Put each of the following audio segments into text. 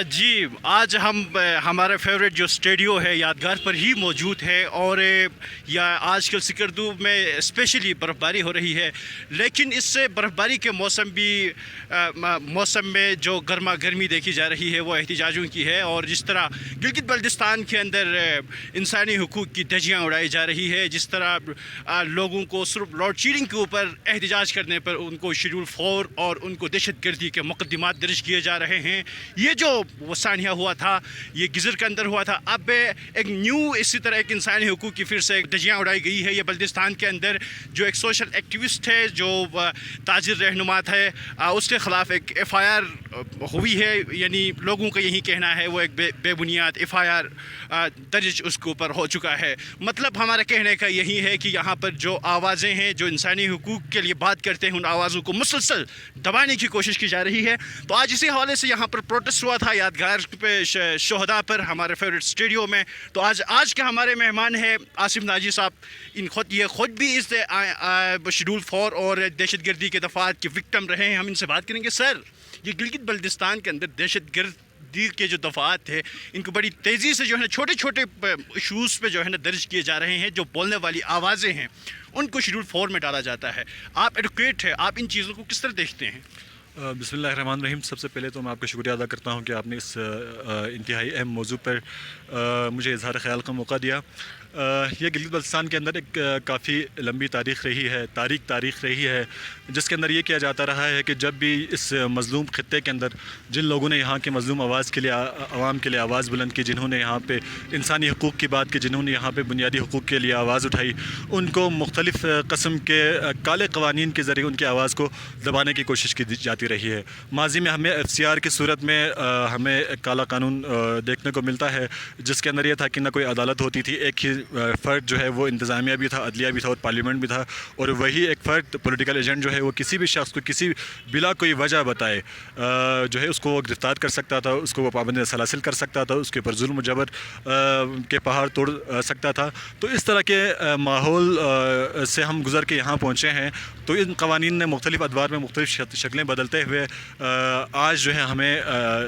جی آج ہم ہمارے فیوریٹ جو اسٹیڈیو ہے یادگار پر ہی موجود ہے، اور یا آج کل سکردو میں اسپیشلی برف باری ہو رہی ہے، لیکن اس سے برف باری کے موسم میں جو گرما گرمی دیکھی جا رہی ہے وہ احتجاجوں کی ہے، اور جس طرح گلگت بلتستان کے اندر انسانی حقوق کی دھجیاں اڑائی جا رہی ہے، جس طرح لوگوں کو صرف لوڈ شیڈنگ کے اوپر احتجاج کرنے پر ان کو شیڈول 4 اور ان کو دہشت گردی کے مقدمات درج کیے جا رہے ہیں۔ یہ جو وہ سانحہ ہوا تھا یہ گزر کے اندر ہوا تھا، اب ایک نیو اسی طرح ایک انسانی حقوق کی پھر سے ایک دھجیاں اڑائی گئی ہے۔ یہ بلتستان کے اندر جو ایک سوشل ایکٹیوسٹ ہے، جو تاجر رہنما ہے، اس کے خلاف ایک ایف آئی آر ہوئی ہے، یعنی لوگوں کا یہی کہنا ہے وہ ایک بے بنیاد ایف آئی آر درج اس کے اوپر ہو چکا ہے۔ مطلب ہمارا کہنے کا یہی ہے کہ یہاں پر جو آوازیں ہیں جو انسانی حقوق کے لیے بات کرتے ہیں، ان آوازوں کو مسلسل دبانے کی کوشش کی جا رہی ہے۔ تو آج اسی حوالے سے یہاں پر پروٹیسٹ ہوا تھا یادگار پہ شہداء پر ہمارے فیوریٹ اسٹیڈیو میں۔ تو آج کے ہمارے مہمان ہیں آصف ناجی صاحب، یہ خود بھی اس شیڈول 4 اور دہشت گردی کے دفعات کے وکٹم رہے ہیں۔ ہم ان سے بات کریں گے۔ سر، یہ گلگت بلتستان کے اندر دہشت گردی کے جو دفعات ہیں ان کو بڑی تیزی سے جو ہے نا چھوٹے چھوٹے ایشوز پہ جو ہے نا درج کیے جا رہے ہیں، جو بولنے والی آوازیں ہیں ان کو شیڈول 4 میں ڈالا جاتا ہے۔ آپ ایڈوکیٹ ہیں، آپ ان چیزوں کو کس طرح دیکھتے ہیں؟ بسم اللہ الرحمن الرحیم۔ سب سے پہلے تو میں آپ کا شکریہ ادا کرتا ہوں کہ آپ نے اس انتہائی اہم موضوع پر مجھے اظہار خیال کا موقع دیا۔ یہ گلگت بلتستان کے اندر ایک کافی لمبی تاریخ رہی ہے جس کے اندر یہ کیا جاتا رہا ہے کہ جب بھی اس مظلوم خطے کے اندر جن لوگوں نے یہاں کے مظلوم عوام کے لیے آواز بلند کی، جنہوں نے یہاں پہ انسانی حقوق کی بات کی، جنہوں نے یہاں پہ بنیادی حقوق کے لیے آواز اٹھائی، ان کو مختلف قسم کے کالے قوانین کے ذریعے ان کی آواز کو دبانے کی کوشش کی جاتی رہی ہے۔ ماضی میں ہمیں ایف سی آر کی صورت میں ہمیں ایک کالا قانون دیکھنے کو ملتا ہے جس کے اندر یہ تھا کہ نہ کوئی عدالت ہوتی تھی، ایک ہی فرد جو ہے وہ انتظامیہ بھی تھا، عدلیہ بھی تھا اور پارلیمنٹ بھی تھا، اور وہی ایک فرد پولیٹیکل ایجنٹ جو ہے وہ کسی بھی شخص کو کسی بلا کوئی وجہ بتائے جو ہے اس کو وہ گرفتار کر سکتا تھا، اس کو وہ پابند سلاسل کر سکتا تھا، اس کے اوپر ظلم و جبر کے پہاڑ توڑ سکتا تھا۔ تو اس طرح کے ماحول سے ہم گزر کے یہاں پہنچے ہیں۔ تو ان قوانین نے مختلف ادوار میں مختلف شکلیں بدلتے ہوئے آج جو ہے ہمیں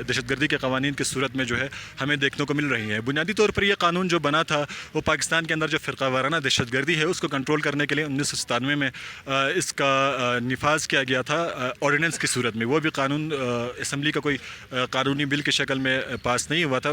دہشت گردی کے قوانین کی صورت میں جو ہے ہمیں دیکھنے کو مل رہی ہیں۔ بنیادی طور پر یہ قانون جو بنا تھا وہ پاکستان کے اندر جو فرقہ وارانہ دہشت گردی ہے اس کو کنٹرول کرنے کے لیے 1997 میں اس کا نفاذ کیا گیا تھا آرڈیننس کی صورت میں۔ وہ بھی قانون اسمبلی کا کوئی قانونی بل کی شکل میں پاس نہیں ہوا تھا،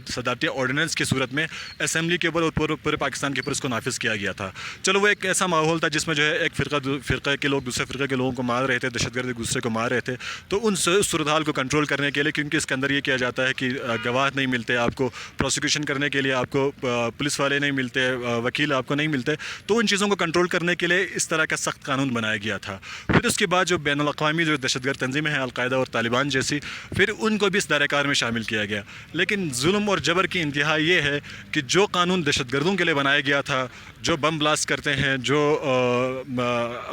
صدارتی آرڈیننس کی صورت میں اسمبلی کے اوپر اور پورے پاکستان کے اوپر اس کو نافذ کیا گیا تھا۔ چلو وہ ایک ایسا ماحول تھا جس میں جو ہے ایک فرقہ کے لوگ دوسرے فرقے کے لوگوں کو مار رہے تھے، دہشت گرد دوسرے کو مار رہے تھے۔ تو ان صورتحال کو کنٹرول کرنے کے لیے، کیونکہ اس کے اندر یہ کیا جاتا ہے کہ گواہ نہیں ملتے آپ کو، پروسیکیوشن کرنے کے لیے آپ کو پولیس والے نہیں ملتے، وکیل آپ کو نہیں ملتے، تو ان چیزوں کو کنٹرول کرنے کے لیے اس طرح کا سخت قانون بنایا گیا تھا۔ پھر اس کے بعد جو بین الاقوامی جو دہشت گرد تنظیمیں ہیں، القاعدہ اور طالبان جیسی، پھر ان کو بھی اس دائرہ کار میں شامل کیا گیا۔ لیکن ظلم اور جبر کی انتہا یہ ہے کہ جو قانون دہشت گردوں کے لیے بنایا گیا تھا، جو بم بلاسٹ کرتے ہیں، جو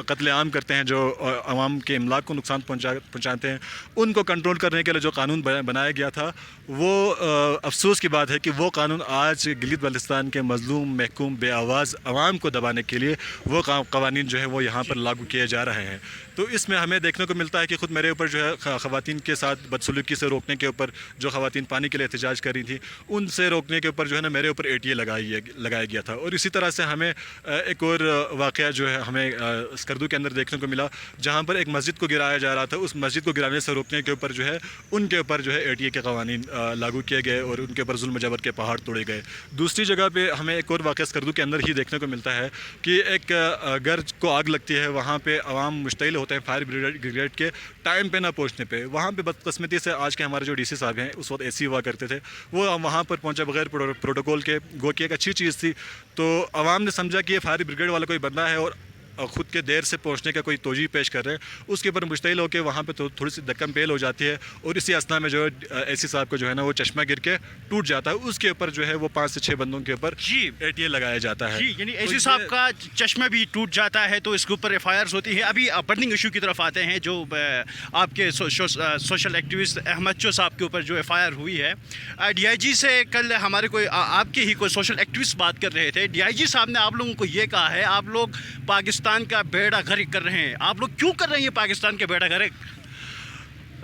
قتل عام کرتے ہیں، جو عوام کے املاک کو نقصان پہنچاتے ہیں، ان کو کنٹرول کرنے کے لیے جو قانون بنایا گیا تھا، وہ افسوس کی بات ہے کہ وہ قانون آج گلگت بلتستان کے مظلوم، محکوم، بے آواز عوام کو دبانے کے لیے وہ قوانین جو ہے وہ یہاں پر لاگو کیے جا رہے ہیں۔ تو اس میں ہمیں دیکھنے کو ملتا ہے کہ خود میرے اوپر جو ہے خواتین کے ساتھ بدسلوکی سے روکنے کے اوپر، جو خواتین پانی کے لیے احتجاج کر رہی تھیں ان سے روکنے کے اوپر جو ہے نا میرے اوپر ATA لگایا گیا تھا۔ اور اسی طرح سے ہمیں ایک اور واقعہ جو ہے ہمیں سکردو کے اندر دیکھنے کو ملا، جہاں پر ایک مسجد کو گرایا جا رہا تھا، اس مسجد کو گرانے سے روکنے کے اوپر جو ہے ان کے اوپر جو ہے ATA کے قوانین لاگو کیے گئے اور ان کے اوپر ظلم و جبر کے پہاڑ توڑے گئے۔ دوسری جگہ پہ ہمیں ایک اور واقعہ سکردو کے اندر ہی دیکھنے کو ملتا ہے کہ ایک گھر کو آگ لگتی ہے، وہاں پہ عوام مشتعل ہوتے ہیں فائر بریگیڈ کے ٹائم پہ نہ پہنچنے پہ۔ وہاں پہ بدقسمتی سے آج کے ہمارے جو DC صاحب ہیں، اس وقت AC ہوا کرتے تھے، وہ وہاں پر پہنچے بغیر پروٹوکول کے، گو کہ ایک اچھی چیز تھی۔ تو عوام نے سمجھا کہ یہ فائر بریگیڈ والا کوئی بندہ ہے اور خود کے دیر سے پہنچنے کا کوئی توجہ پیش کر رہے ہیں، اس کے اوپر مشتعل ہو کے وہاں پہ تھوڑی سی دکم پیل ہو جاتی ہے، اور اسی اثنا میں جو ہے AC صاحب کو جو ہے نا وہ چشمہ گر کے ٹوٹ جاتا ہے۔ اس کے اوپر جو ہے وہ 5 سے 6 بندوں کے اوپر ATA لگایا جاتا ہے۔ جی، یعنی AC صاحب کا چشمہ بھی ٹوٹ جاتا ہے تو اس کے اوپر FIRs ہوتی ہے۔ ابھی برننگ ایشو کی طرف آتے ہیں، جو آپ کے سوشل ایکٹیوسٹ احمد چو صاحب کے اوپر جو FIR ہوئی ہے۔ DIG سے کل ہمارے کوئی آپ کے ہی کوئی سوشل ایکٹیوسٹ بات کر رہے تھے، DIG صاحب نے آپ لوگوں کو یہ کہا ہے آپ لوگ پاکستان کا بیڑا غرق کر رہے ہیں۔ آپ لوگ کیوں کر رہے ہیں یہ پاکستان کے بیڑا غرق؟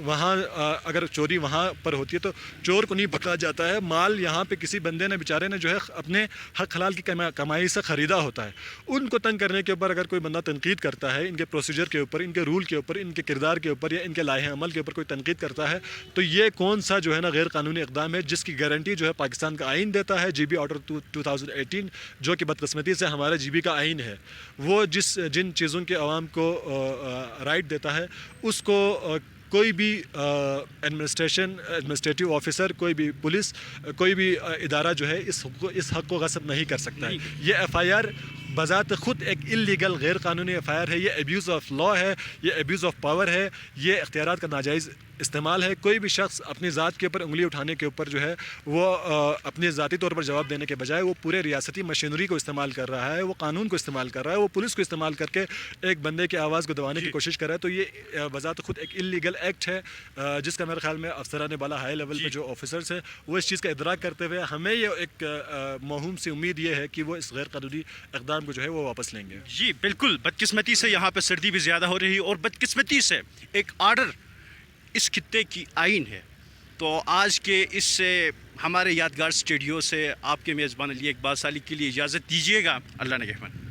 وہاں اگر چوری وہاں پر ہوتی ہے تو چور کو نہیں پکڑا جاتا ہے، مال یہاں پہ کسی بندے نے بیچارے نے جو ہے اپنے حق حلال کی کمائی سے خریدا ہوتا ہے. ان کو تنگ کرنے کے اوپر اگر کوئی بندہ تنقید کرتا ہے، ان کے پروسیجر کے اوپر، ان کے رول کے اوپر، ان کے کردار کے اوپر یا ان کے لائحہ عمل کے اوپر کوئی تنقید کرتا ہے، تو یہ کون سا جو ہے نا غیر قانونی اقدام ہے جس کی گارنٹی جو ہے پاکستان کا آئین دیتا ہے، جی بی آرڈر 2018، جو کہ بدقسمتی سے ہمارے جی بی کا آئین ہے. وہ جن چیزوں کے عوام کو رائٹ دیتا ہے، اس کو کوئی بھی ایڈمنسٹریٹو آفیسر، کوئی بھی پولیس، کوئی بھی ادارہ جو ہے اس حق کو غصب نہیں کر سکتا ہے. یہ ایف آئی آر بذات خود ایک انلیگل غیر قانونی ایف آئی آر ہے، یہ ایبیوز آف لا ہے، یہ ایبیوز آف پاور ہے، یہ اختیارات کا ناجائز استعمال ہے. کوئی بھی شخص اپنی ذات کے اوپر انگلی اٹھانے کے اوپر جو ہے وہ اپنے ذاتی طور پر جواب دینے کے بجائے وہ پورے ریاستی مشینری کو استعمال کر رہا ہے، وہ قانون کو استعمال کر رہا ہے، وہ پولیس کو استعمال کر کے ایک بندے کی آواز کو دبانے کی کوشش کر رہا ہے. تو یہ بذات خود ایک انلیگل ایکٹ ہے، جس کا میرے خیال میں افسران بالا ہائی لیول پہ جو آفیسرس ہیں وہ اس چیز کا ادراک کرتے ہوئے ہمیں یہ ایک موہوم سی امید یہ ہے کہ وہ اس غیر قانونی اقدام کو جو ہے وہ واپس لیں گے. جی بالکل، بدقسمتی سے یہاں پہ سردی بھی زیادہ ہو رہی ہے اور بدقسمتی سے ایک آرڈر اس خطے کی آئین ہے. تو آج کے اس سے ہمارے یادگار اسٹوڈیو سے آپ کے میزبان علی اقبال سالی کے لیے اجازت دیجیے گا. اللہ نگہبان.